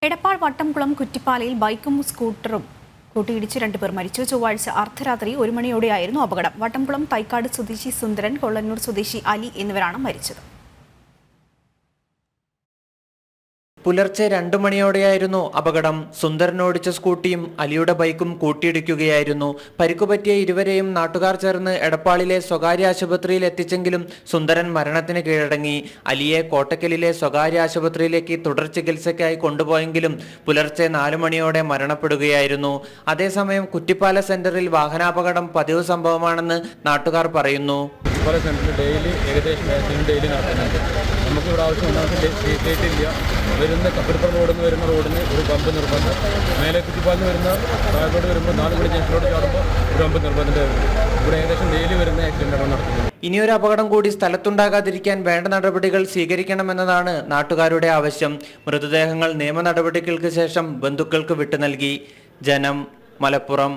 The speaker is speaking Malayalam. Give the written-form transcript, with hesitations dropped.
എടപ്പാൾ വട്ടംകുളം കുറ്റിപ്പാലയിൽ ബൈക്കും സ്കൂട്ടറും കൂട്ടിയിടിച്ച് 2 പേർ മരിച്ചു. ചൊവ്വാഴ്ച അർദ്ധരാത്രി 1 മണിയോടെയായിരുന്നു അപകടം. വട്ടംകുളം തൈക്കാട് സ്വദേശി സുന്ദരൻ, കൊള്ളന്നൂർ സ്വദേശി അലി എന്നിവരാണ് മരിച്ചത്. പുലർച്ചെ 2 മണിയോടെയായിരുന്നു അപകടം. സുന്ദരൻ ഓടിച്ച സ്കൂട്ടിയും അലിയുടെ ബൈക്കും കൂട്ടിയിടിക്കുകയായിരുന്നു. പരിക്കുപറ്റിയ ഇരുവരെയും നാട്ടുകാർ ചേർന്ന് എടപ്പാളിലെ സ്വകാര്യ ആശുപത്രിയിൽ എത്തിച്ചെങ്കിലും സുന്ദരൻ മരണത്തിന് കീഴടങ്ങി. അലിയെ കോട്ടക്കലിലെ സ്വകാര്യ ആശുപത്രിയിലേക്ക് തുടർ ചികിത്സയ്ക്കായി കൊണ്ടുപോയെങ്കിലും പുലർച്ചെ 4 മണിയോടെ മരണപ്പെടുകയായിരുന്നു. അതേസമയം കുറ്റിപ്പാല സെന്ററിൽ വാഹനാപകടം പതിവ് സംഭവമാണെന്ന് നാട്ടുകാർ പറയുന്നു. നമുക്കിവിടെ ആവശ്യം സ്ട്രീറ്റ് ലൈറ്റ് ഇല്ല. വരുന്ന കപ്പൽപ്പുറം റോഡിൽ വരുന്ന റോഡിന് ഒരു പമ്പ് നിർബന്ധം. മേലെ കുറ്റിപ്പാലിന് വരുന്ന താഴോട്ട് വരുമ്പോൾ 4 മണി ജംഗ്ഷനിലോട്ട് ചാടുമ്പോൾ ഒരു പമ്പ് നിർബന്ധം. ഇവിടെ ഏകദേശം ഡെയിലി വരുന്ന ആക്സിഡന്റാണ് നടക്കുന്നത്. ഇനിയൊരു അപകടം കൂടി സ്ഥലത്തുണ്ടാകാതിരിക്കാൻ വേണ്ട നടപടികൾ സ്വീകരിക്കണമെന്നതാണ് നാട്ടുകാരുടെ ആവശ്യം. മൃതദേഹങ്ങൾ നിയമ നടപടികൾക്ക് ശേഷം ബന്ധുക്കൾക്ക് വിട്ടു നൽകി. ജനം, മലപ്പുറം.